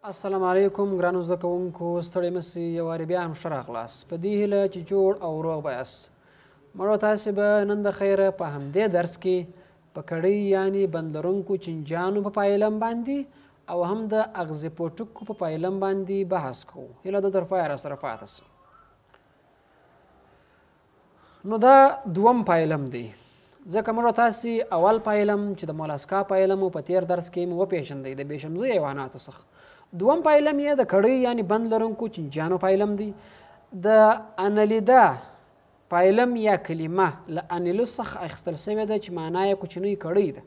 السلام علیکم ګرانو زده کوونکو، ستړي مه یو وارې بیا هم ښه راغلاست. په دې هیله چې جوړ او روغ به یاست. مړو تاسې به نن د خیره په همدې درس کې په کړۍ یعنې بند لرونکو چینجیانو په پایلم باندې او هم د اغزي پوټکو په پایلم باندې بحث کوو. هیله ده تر پایه راسره پاتې شئ. نو دا دوم پایلم دی، ځکه مړو تاسې اول پایلم چې د مولاسکا پایلم په تیر درس کې مو وپېژندئ د بېشمزو حیواناتو څخه. دوم پایلم یې د کړۍ یعنې بند لرونکو چینجیانو پایلم دی. د انلیدا پایلم یا کلمه له انیلوس څخه اخیستل شوې ده چې معنا یې کوچنۍ کړۍ ده.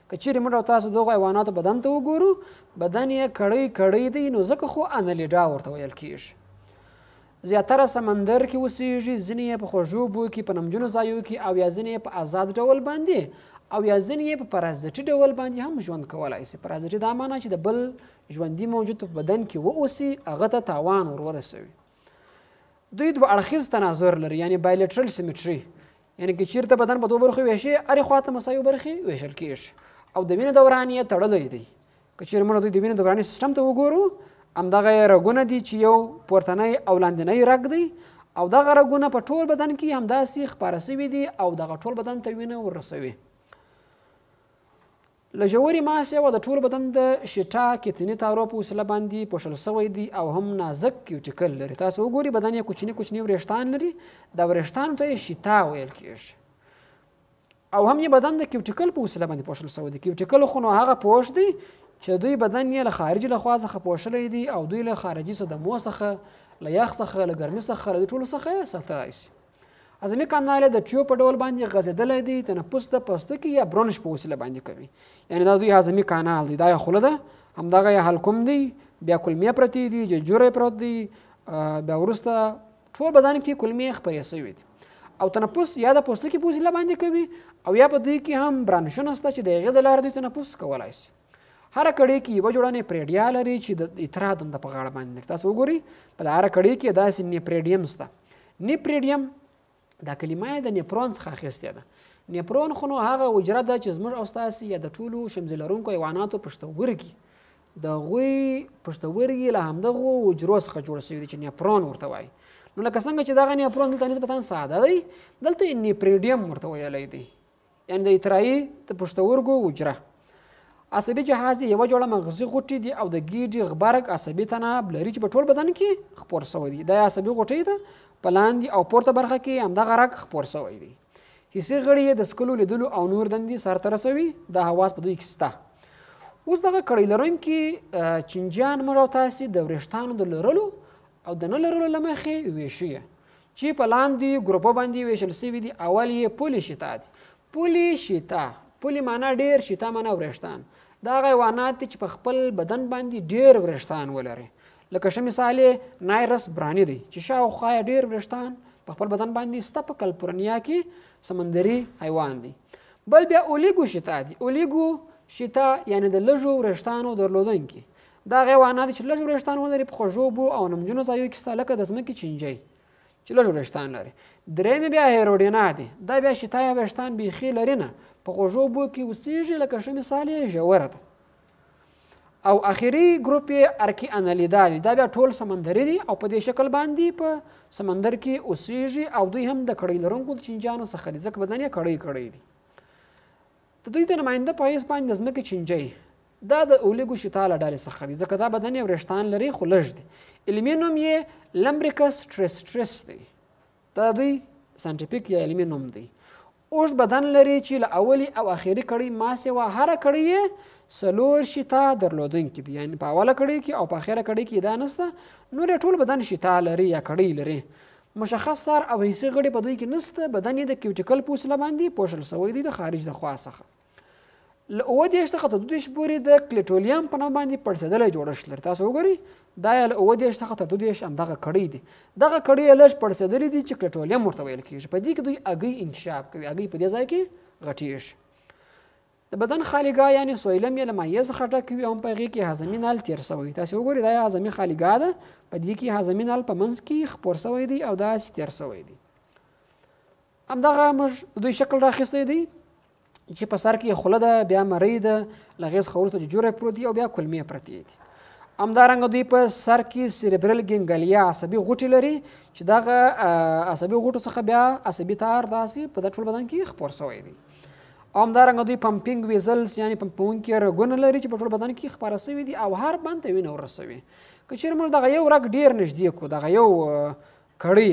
که چیرې موږ تاسو دغو حیواناتو بدن ته وګورو، بدن یې کړۍ دی، نو ځکه خو انلیدا ورته ویل کېږي. زیاتره سمندر کې اوسېږي، ځینې یې په خوږو اوبو کې په نمجنو ځایو کې، او یا ځینې یې په آزاد ډول باندې، او یا ځینې یې په پرازیتي ډول باندې هم ژوند کولی شي. پرازیتي دا معنا چې د بل ژوندي موجود په بدن کې واوسي، هغه ته تاوان ورسوي. دوی دوه اړخیز تناظر لري، یعنې بایلیټرل سیمیټري، یعنې که چیرته بدن په دوه برخو ویشي، هرې خواته مساوي برخې ویشل کېږي، او د وینې دوران یې تړلی دی. که چیرې موږ دوی د وینې دوراني سیسټم ته وګورو، همدغه یې رګونه دي چې یو پورتنی او لاندنی رګ دی، او دغه رګونه په ټول بدن کې همداسې خپاره شوي دي او دغه ټول بدن ته وینه ورسوي. له ژورې ماسې او د ټول بدن د شیټا کتني تارو په وسیله باندې پوښل شوی دی، او هم نازک کیوټیکل لري. تاسو وګورئ بدن یې کوچني کوچني وریښتان لري، د وریښتانو ته یې شیټا ویل کېږي، او هم یې بدن د کیوټیکل په وسیله باندې پوښل شوی دی. کیوټیکل خو نو هغه پوښ دی چې دوی بدن یې له خارجي له خوا څخه پوښلی دی، او دوی له خارجي صدمو څخه، له یخ څخه، له ګرمۍ څخه، له دې ټولو څخه یې ساتلی شي. هضمي کانال یې د ټیوب په ډول باندې غځېدلی دی، تنفس د پوستکي یا برونش په وسیله باندې کوي. یعنې دا دوی هضمي کانال دی. دا یې خوله ده، همدغه یې حلقوم دی، بیا کلمې پرتې دي، ججوره یې پروت دی، بیا وروسته ټول بدن کې کلمې خپرې شوي دي، او تنفس یا د پوستکي په وسیله باندې کوي، او یا په دوی کې هم برانشونه شته چې د هغې د لارې دوی تنفس کولی شي. هره کړۍ کې یوه جوړه نیپریډیا لري چې د اترا دنده په غاړه باندې لري. تاسو وګورئ په هره کړۍ کې داسې نیپریډیم شته. نیپریډیم دا کلمه یې د نیپرون څخه اخیستې ده. نیپرون خو نو هغه حجره ده چې زموږ او ستاسې یا د ټولو شمزي لرونکو حیواناتو پښتورګي، د هغوی پښتورګي له همدغو حجرو څخه جوړ شوي دي چې نیپرون ورته وایي. نو لکه څنګه چې دغه نیپرون دلته نسبتا ساده دی، دلته یې نیپریډیم ورته ویلی دی، یعنې د اترایي د پښتورګو حجره. عصبي جهاز یې یوه جوړه مغزي غوټې دي، او د ګیډې غبرګ عصبي تناب لري چې په ټول بدن کې خپور شوی دی. دا عصبي غوټې ده، په لاندې او پورته برخه کې همدغه رګ خپور شوی دی. حسي غړي یې د څکلو، لیدلو او نور دندې سرته رسوي. دا حواس په دوی کې شته. اوس دغه کړۍ لرونکي چینجیان موږ او تاسې د وریښتانو د لرلو او د نه لرلو له مخې ویشو یې، چې په لاندې ګروپو باندې ویشل شوي دي. اول یې پولي شیتا دي. پولي شیتا، پولي معنا ډېر، شیتا معنا وریښتان. دا هغه حیوانات دي چې په خپل بدن باندې ډېر وریښتان ولري. لکه ښه مثال یې نایرس براني دی چې شاوخوا یې ډېر وریښتان په خپل بدن باندې شته. په کلفورنیا کې سمندري حیوان دی. بل بیا اولیګو شیتا دی. اولیګو شیتا یعنې د لږو وریښتانو درلودونکي. دا هغه حیوانات دي چې لږ وریښتان ولري، په خوږو اوبو او نمجنو ځایو کې شته، لکه د ځمکې چینجی چې لږ وریښتان لري. درېیمې بیا هیروډینا دی. دا بیا شیتا یا وریښتان بیخي لري نه، په خوږو اوبو کې اوسېږي، لکه ښه مثال یې ژوره ده. او اخري ګروپ یې ارکي انلیدا دی. دا بیا ټول سمندري دي او په دې شکل باندې په سمندر کې اوسېږي، او دوی هم د کړۍ لرونکو چینجیانو څخه دي، ځکه بدن یې کړۍ دی. د دوی د نماینده په حیث باندې د ځمکې چینجی، دا د اولیګو شیتا له ډلې څخه دي، ځکه دا بدن یې وریښتان لري خو لږ دي. علمي نوم یې لمبریکس ټریسټریس دی. دا دوی ساینټیفیک یا علمي نوم دی. اوږد بدن لري چې له اولي او اخري کړۍ ماسې وه. هره کړۍ یې 4 شیتا درلودونکي دي، یعنې په اوله کړۍ کې او په اخره کړۍ کې دا نشته. نور یې ټول بدن شیتا لري یا کړۍ لري. مشخص سر او حسي غړي په دوی کې نشته. بدن یې د کیوټیکل په وسیله باندې پوښل شوی دی د خارج د خوا څخه. له 27 څخه تر 22 پورې د کلیټولیم په نوم باندې پړسېدلی جوړښت لري. تاسو وګورئ دا یې له 27 څخه تر 22 همدغه کړۍ دي. دغه کړۍ یې لږ پړسېدلي دي چې کلیټولیم ورته ویل کېږي. په دې کې دوی هګۍ انکشاف کوي. هګۍ په دې ځای کې غټېږي. د بدن خالیګاه یعنې سویلم یې له مایع څخه ډک وي، او په هغې کې هضمي نل تېر شوی. تاسې وګورئ دا یې هضمي خالیګاه ده، په دې کې هضمي نل په منځ کې خپور شوی دی او داسې تېر شوی دی. همدغه موږ د دوی شکل راخیستی دی چې په سر کې خوله ده، بیا مرۍ ده، له هغې څخه وروسته ججوره پروت دي، او بیا کلمې پرتې دي. همدارنګه دوی په سر کې سیریبرل ګینګلیا عصبي غوټې لري چې دغه عصبي غوټو څخه بیا عصبي تار داسې په ټول بدن کې خپور شوی دی. او همدارنګه دوی پمپینګ ویزلز یعنې پمپونکي رګونه لري چې په ټول بدن کې خپاره شوي دي او هر بند ته وینه ورسوي. که چیرې موږ دغه یو رګ ډېر نږدې کړو، دغه یو کړۍ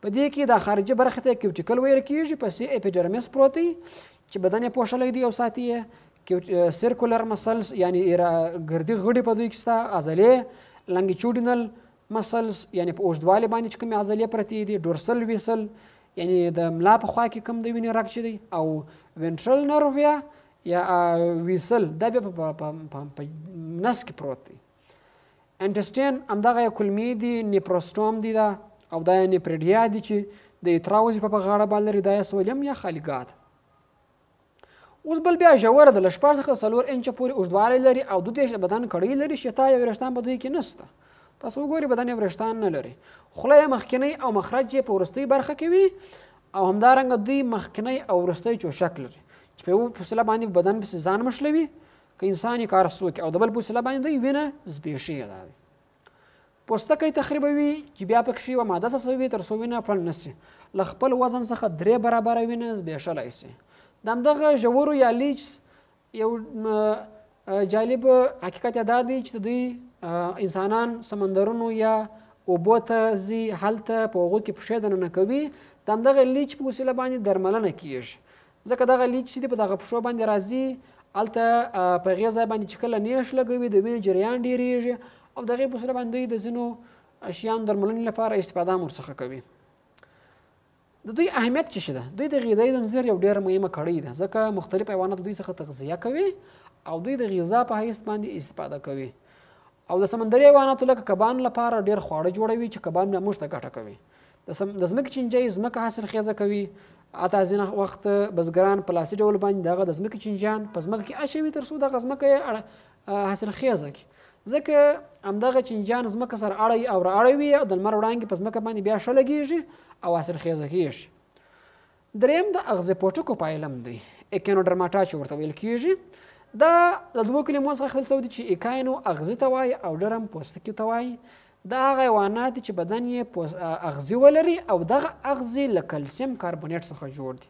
په دې کې د خارجي برخې ته کیوټیکل ویل کېږي، پسې اپیډرمیس پروت دی چې بدن یې پوښلی دی او ساتي یې. سرکولر مسلز یعنی ګردي غړي په دوی کې شته، عضلې لانګیچوډینل مسلز یعنی په اوږدوالي باندې چې کومې عضلې پرتې دي، ډورسل ویسل یعنی د ملا په خوا کې کوم د وینې رګ چې دی، او وینټرل نرو یا ویسل دا بیا په نس کې پروت دی. انټسټین همدغه کلمې دي، نیپروسټوم دی دا، او دا نیپریډیا دی چې د اترا وظیفه په غاړه باندې لري، دا یې سولیم یا خالیګات. اوس بل بیا ژوره ده، له 6 څخه 4 انچه پورې اوږدوالی لري او 2 بدن کړۍ لري، شتا یا وریښتان په دوی کې نشته. تاسو وګورئ بدن یې وریښتان نه لري. خوله یې مخکینی او مخرج یې په وروستۍ برخه کې وي او همدارنګه دوی مخکینی او وروستی چوشک لري چې په یو فاصله باندې بدن پسې ځان مښلوي که انسان یې کار وکړي، او د بل فاصله باندې دوی وینه زبېښي. دا دی پوستکی تخریبوي چې بیا پکې یوه ماده څڅوي تر څو وینه پړل نه سي، له خپل وزن څخه 3 برابره وینه زبېښلی سي. د همدغه ژورو یا لیچس یو جالب حقیقت یې دا دی چې دوی انسانان سمندرونو یا اوبو ته ځي، هلته په هغو کې پښې دننه کوي، د همدغه لیچ په وسیله باندې درملنه کیږي. ځکه دغه لیچ چې دی په دغه پښو باندې راځي، هلته په هغې ځای باندې چې کله نیش لګوي د وینې جریان ډېرېږي او د هغې په وسیله باندې دوی د ځینو اشیانو درملنې لپاره استفاده هم ورڅخه کوي. د دوی اهمیت څه شي ده؟ دوی د غذایي ځنځیر یو ډېره مهمه کړۍ ده، ځکه مختلف حیوانات دوی څخه تغذیه کوي او دوی د غذا په حیث باندې استفاده کوي. او د سمندري حیواناتو لکه کبانو لپاره ډېر خواړه جوړوي چې کبان بیا موږ ته ګټه کوي. د ځمکې چینجۍ ځمکه حاصلخیزه کوي، حتی ځینې وخت بزګران په لاسي ډول باندې دغه د ځمکې چینجیان په ځمکه کې اچوي تر څو دغه ځمکه یې حاصلخیزه کړي، ځکه همدغه چینجیان ځمکه سره اړوي او رااړوي او د لمر وړانګې په ځمکه باندې بیا ښه لګېږي او حاصلخیزه کېږي. دریم د اغزي پوټکو پایلم دی، ایکینوډرماټا چې ورته ویل کېږي. دا د 2 کلمو څخه اخیستل شوي دي چې ایکاینو اغزي ته وایي او ډرم پوستکي ته وایي. دا هغه حیوانات دي چې بدن یې اغزي ولري او دغه اغزي له کلسیم کاربونیټ څخه جوړ دي.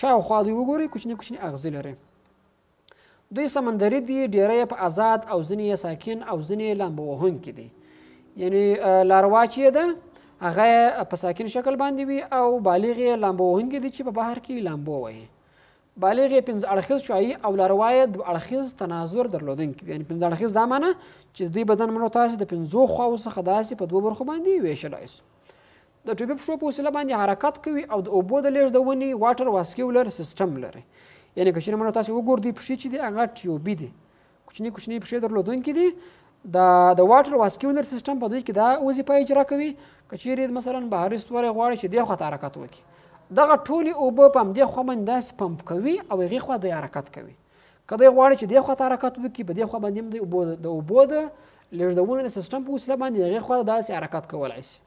شاوخوا دوی وګورئ کوچني کوچني اغزي لري. دوی سمندري دي، ډېری یې په آزاد او ځینې یې ساکن او ځینې یې لامبو وهونکي دي. یعنې لاروا چې ده هغه په ساکن شکل باندې وي او بالغ یې لامبو وهونکي دي چې په بحر کې لامبو وهي. بالغ یې 5 اړخیز شوایي او لاروا یې 2 اړخیز تناظر درلودونکي دي. یعنې 5 اړخیز دا معنی چې دوی بدن منو تاسې د 5 خواو څخه داسې په 2 برخو باندې ویشلی سو. د ټوپې پښو په وسیله باندې حرکت کوي او د اوبو د لیږدونې واټر واسکیولر سیسټم لري. یعنې که چېرې منو تاسې وګورو دوی پښې چې دي هغه ټیوبي دي، کوچني کوچني پښې درلودونکي دي. د واټر واسکیولر سیسټم په دوی کې دا وظیفه اجرا کوي. که چیرې مثلا بهري ستوری غواړي چې دې خوا ته حرکت وکړي، دغه ټولې اوبه په همدې خوا باندې داسې پمپ کوي او هغې خوا دی حرکت کوي. که دی غواړي چې دې خوا ته حرکت وکړي، په دې خوا باندې هم د اوبو د لیږدونې د سیسټم په وسیله باندې هغې خوا ته داسې حرکت کولی شي.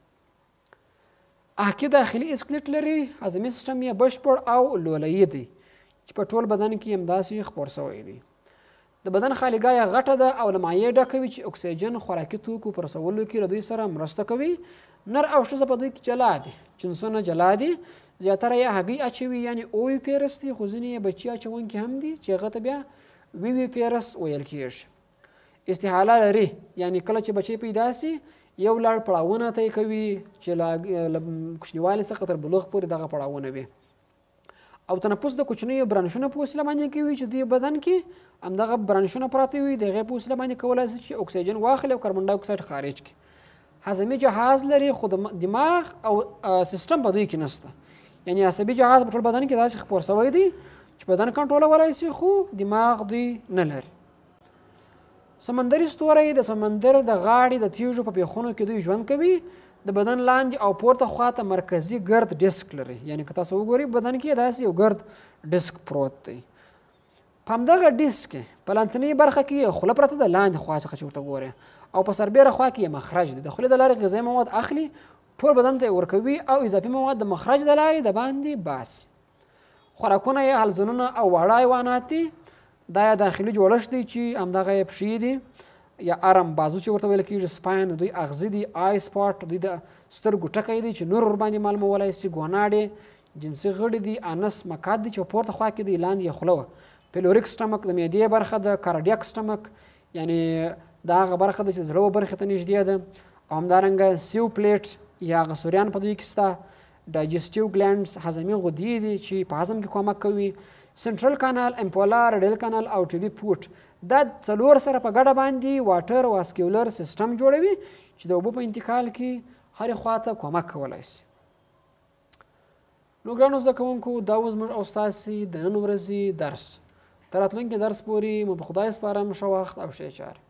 احکي داخلي اسکلیټ لري، هضمي سیسټم یې بشپړ او لولهیي دی چې په ټول بدن کې همداسې خپور شوی دی. د بدن خالیګاه یې غټه ده او له مایع ډکوي چې اکسیجن خوراکي توکو په رسولو کې له دوی سره مرسته کوي. نر او ښځه په دوی کې جلا دي، جنسونه جلا دي، زیاتره یې هګۍ اچوي یعنې اووي پیرس دي، خو ځینې یې بچي اچونکي هم دي چې هغه ته بیا ویوي پیرس ویل کېږي. استحاله لري، یعنې کله چې بچی پیدا سي یو لړ پړاوونه طی کوي چې له کوچنیوالي څخه تر بلوغ پورې دغه پړاوونه وي. او تنفس د کوچنیو برانشونو په وسیله باندې کوي چې دوی بدن کې همدغه برانشونه پراته وي، د هغې په وسیله باندې کولی شي چې اکسیجن واخلي او کاربن ډای اکساید خارج کړي. هضمي جهاز لري خو دماغ او سیسټم په دوی کې نشته. یعنې عصبي جهاز په ټول بدن کې داسې خپور شوی دی چې بدن کنټرولولی شي خو دماغ دوی نه لري. سمندري ستوری د سمندر د غاړې د تیږو په پیخونو کې دوی ژوند کوي. د بدن لاندې او پورته خواته مرکزي ګرد ډیسک لري. یعنې که تاسو وګورئ بدن کې داسې یو ګرد ډیسک پروت دی. په همدغه ډیسک کې په لاندنۍ برخه کې خوله پرته ده، لاندې خوا څخه چې ورته ګورئ، او په سربیره خوا کې مخرج دی. د خولې د لارې غذایي مواد اخلي، ټول بدن ته یې ورکوي او اضافي مواد د مخرج د لارې د باندې باسي. خوراکونه یې حلزونونه او واړه حیوانات دي. دا یې داخلي جوړښت دی چې همدغه یې پښې دي یا ارم بازو چې ورته ویل کېږي، سپاین دوی اغزي دي، آی سپاټ دوی د سترګو ټکی دی چې نور ورباندې معلومولی سي، ګوناډې جنسي غړي دي، انس مکاد دي چې په پورته خوا کې دی، لاندې یې خوله وه. پیلوریک سټمک د معدې برخه ده، کارډیاک سټمک یعنی دا هغه برخه ده چې زړه برخې ته نږدې ده، او همدارنګه سیو پلیټ یا هغه سوریان په دوی کې شته. ډایجسټیو ګلینډز هضمي غدې دي چې په هضم کې کومک کوي. سنټرل کانال، امپولا، ریډل کانال او ټیلی پوټ دا څلور سره په ګډه باندې واټر واسکیولر سیستم جوړوي چې د اوبو په انتقال کې هرې خواته کومک کولی شي. نو ګرانو زده کوونکو دا اوس زموږ او ستاسې د نن ورځې درس. تر راتلونکي درس پورې مو په خدای سپارم. ښه وخت او ښې چارې.